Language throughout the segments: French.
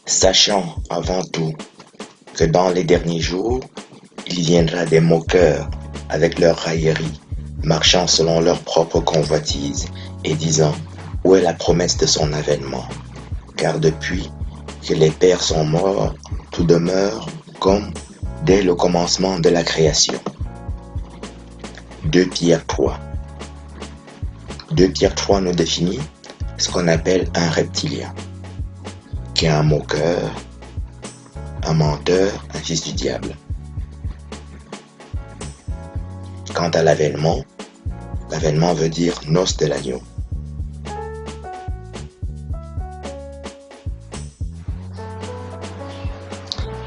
Sachant avant tout que dans les derniers jours, il viendra des moqueurs avec leurs railleries, marchant selon leur propre convoitise et disant, où est la promesse de son avènement? Car depuis que les pères sont morts, tout demeure comme dès le commencement de la création. 2 Pierre 3. 2 Pierre 3 nous définit ce qu'on appelle un reptilien, qui est un moqueur, un menteur, un fils du diable. Quant à l'avènement veut dire noces de l'agneau.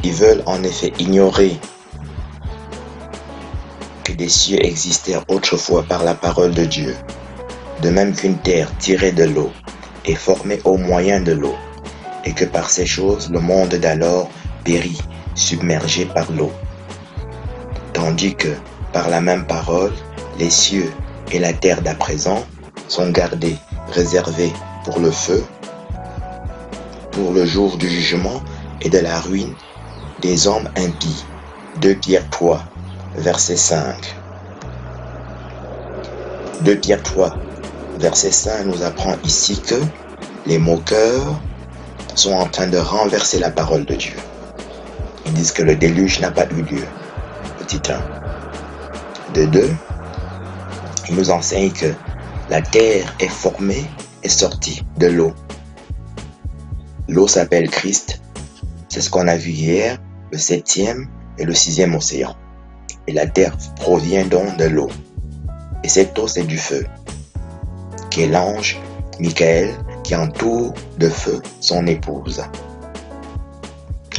Ils veulent en effet ignorer que des cieux existèrent autrefois par la parole de Dieu, de même qu'une terre tirée de l'eau est formée au moyen de l'eau, et que par ces choses le monde d'alors périt, submergé par l'eau. Tandis que, par la même parole, les cieux et la terre d'à présent sont gardés, réservés pour le feu, pour le jour du jugement et de la ruine des hommes impies. 2 Pierre 3, verset 5. 2 Pierre 3, verset 5 nous apprend ici que les moqueurs sont en train de renverser la parole de Dieu. Ils disent que le déluge n'a pas eu lieu. Petit 1. De 2, il nous enseigne que la terre est formée et sortie de l'eau. L'eau s'appelle Christ. C'est ce qu'on a vu hier, le 7e et le 6e océan. Et la terre provient donc de l'eau. Et cette eau, c'est du feu, qui est l'ange Michael qui entoure de feu son épouse.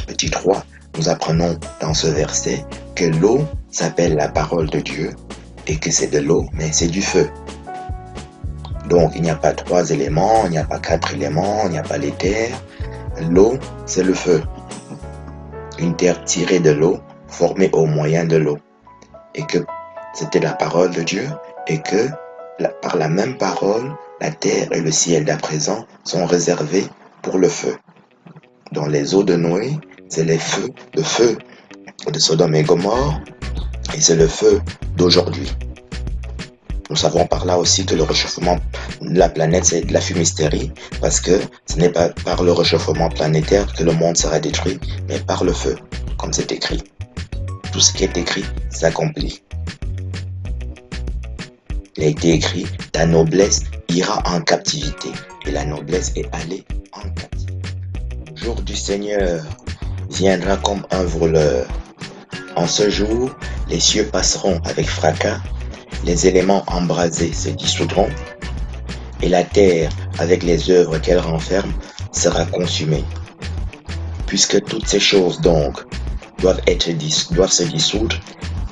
Petit 3, nous apprenons dans ce verset que l'eau s'appelle la parole de Dieu et que c'est de l'eau, mais c'est du feu. Donc il n'y a pas 3 éléments, il n'y a pas 4 éléments, il n'y a pas les terres. L'eau, c'est le feu. Une terre tirée de l'eau, formée au moyen de l'eau. Et que c'était la parole de Dieu et que par la même parole, la terre et le ciel d'à présent sont réservés pour le feu. Dans les eaux de Noé, c'est le feu de Sodome et Gomorrhe et c'est le feu d'aujourd'hui. Nous savons par là aussi que le réchauffement de la planète, c'est de la fumisterie, parce que ce n'est pas par le réchauffement planétaire que le monde sera détruit, mais par le feu, comme c'est écrit. Tout ce qui est écrit s'accomplit. Il a été écrit, ta noblesse ira en captivité, et la noblesse est allée en captivité. Le jour du Seigneur viendra comme un voleur. En ce jour, les cieux passeront avec fracas, les éléments embrasés se dissoudront, et la terre, avec les œuvres qu'elle renferme, sera consumée. Puisque toutes ces choses donc doivent se dissoudre,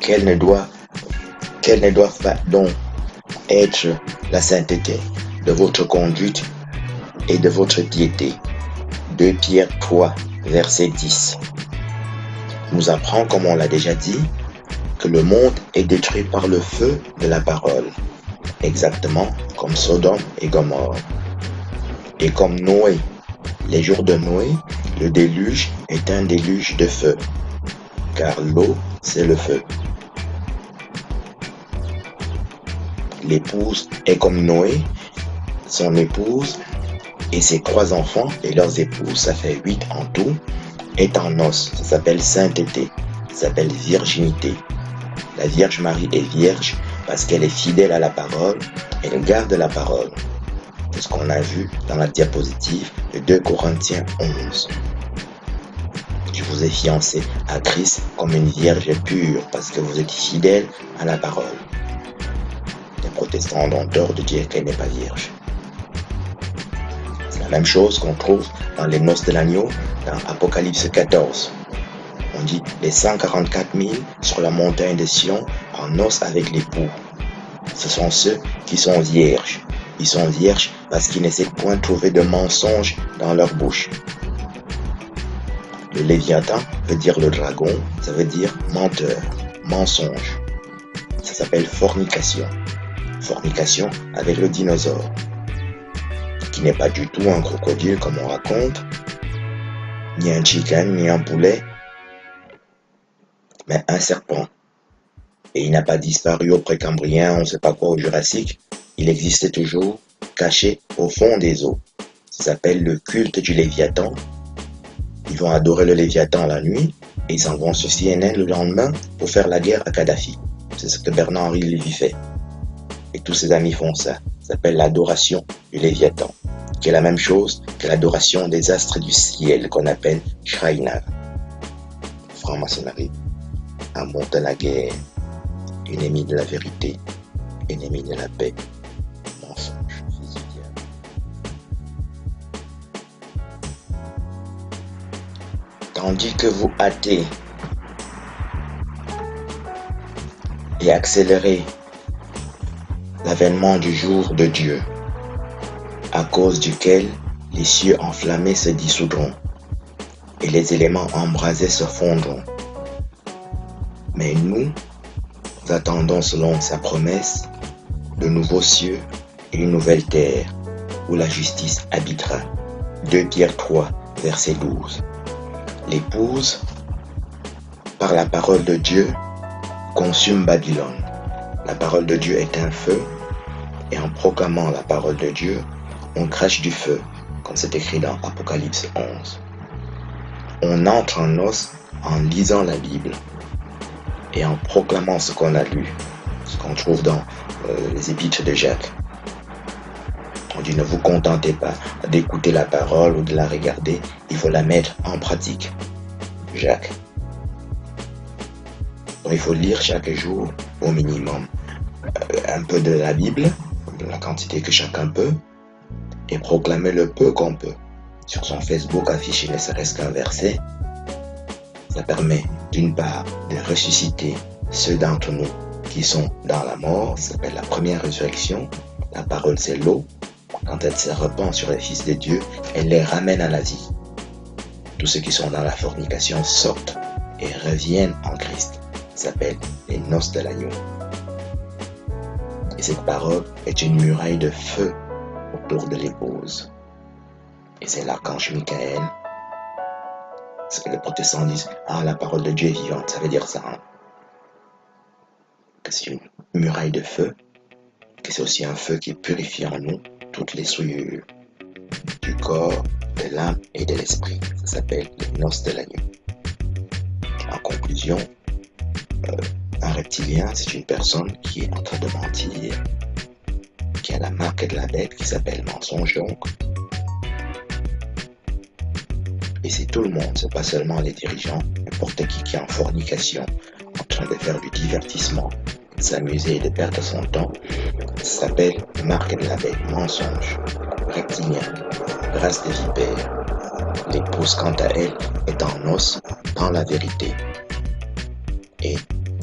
quelle ne doit pas donc être la sainteté de votre conduite et de votre piété. 2 Pierre 3, verset 10 nous apprend, comme on l'a déjà dit, que le monde est détruit par le feu de la parole, exactement comme Sodome et Gomorrhe. Et comme Noé, les jours de Noé, le déluge est un déluge de feu, car l'eau, c'est le feu. L'épouse est comme Noé, son épouse et ses 3 enfants et leurs épouses, ça fait 8 en tout, est en os. Ça s'appelle sainteté, ça s'appelle virginité. La Vierge Marie est vierge parce qu'elle est fidèle à la parole, elle garde la parole. C'est ce qu'on a vu dans la diapositive de 2 Corinthiens 11. Je vous ai fiancé à Christ comme une vierge pure parce que vous êtes fidèle à la parole. Les protestants ont tort de dire qu'elle n'est pas vierge. C'est la même chose qu'on trouve dans les noces de l'agneau, dans Apocalypse 14. On dit les 144 000 sur la montagne de Sion en noces avec l'époux. Ce sont ceux qui sont vierges. Ils sont vierges parce qu'ils n'essaient point de trouver de mensonges dans leur bouche. Le Léviathan veut dire le dragon, ça veut dire menteur, mensonge. Ça s'appelle fornication. Fornication avec le dinosaure, qui n'est pas du tout un crocodile comme on raconte, ni un chicken, ni un poulet, mais un serpent. Et il n'a pas disparu au Précambrien, on ne sait pas quoi, au Jurassique. Il existait toujours, caché au fond des eaux. Ça s'appelle le culte du Léviathan. Ils vont adorer le Léviathan la nuit et ils s'en vont sur CNN le lendemain pour faire la guerre à Kadhafi. C'est ce que Bernard-Henri Lévy fait. Et tous ses amis font ça. Ça s'appelle l'adoration du Léviathan, qui est la même chose que l'adoration des astres du ciel qu'on appelle Shriner. Franc-maçonnerie, amour de la guerre, ennemi de la vérité, ennemi de la paix, mensonge, fils du diable. Tandis que vous hâtez et accélérez l'avènement du jour de Dieu, à cause duquel les cieux enflammés se dissoudront et les éléments embrasés se fondront. Mais nous attendons selon sa promesse de nouveaux cieux et une nouvelle terre où la justice habitera. 2 Pierre 3, verset 12. L'épouse, par la parole de Dieu, consume Babylone. La parole de Dieu est un feu, et en proclamant la parole de Dieu, on crache du feu, comme c'est écrit dans Apocalypse 11. On entre en noces en lisant la Bible et en proclamant ce qu'on a lu, ce qu'on trouve dans les épîtres de Jacques. On dit ne vous contentez pas d'écouter la parole ou de la regarder, il faut la mettre en pratique. Jacques. Donc il faut lire chaque jour au minimum un peu de la Bible, de la quantité que chacun peut, et proclamer le peu qu'on peut. Sur son Facebook, afficher ne serait-ce qu'un verset. Ça permet d'une part de ressusciter ceux d'entre nous qui sont dans la mort, ça s'appelle la première résurrection. La parole c'est l'eau. Quand elle se répand sur les fils de Dieu, elle les ramène à la vie. Tous ceux qui sont dans la fornication sortent et reviennent en Christ. Ça s'appelle les noces de l'agneau. Et cette parole est une muraille de feu autour de l'épouse. Et c'est l'archange Michael. Ce que les protestants disent, ah, la parole de Dieu est vivante. Ça veut dire ça, hein? Que c'est une muraille de feu, que c'est aussi un feu qui purifie en nous toutes les souillures du corps, de l'âme et de l'esprit. Ça s'appelle les noces de l'agneau. En conclusion, un reptilien, c'est une personne qui est en train de mentir, qui a la marque de la bête, qui s'appelle mensonge donc. Et c'est tout le monde, c'est pas seulement les dirigeants, n'importe qui est en fornication, en train de faire du divertissement, de s'amuser et de perdre son temps. Ça s'appelle marque de la bête, mensonge, reptilien, race de vipères. L'épouse, quant à elle, est en os, dans la vérité. Et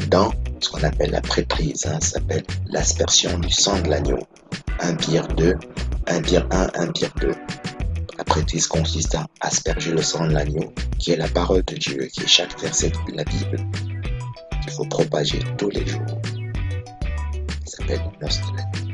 dans ce qu'on appelle la prêtrise, ça s'appelle l'aspersion du sang de l'agneau. 1 Pierre 2, 1 Pierre 1, 1 Pierre 2. La prêtrise consiste à asperger le sang de l'agneau, qui est la parole de Dieu, qui est chaque verset de la Bible, qu'il faut propager tous les jours. Ça s'appelle le noce de l'agneau.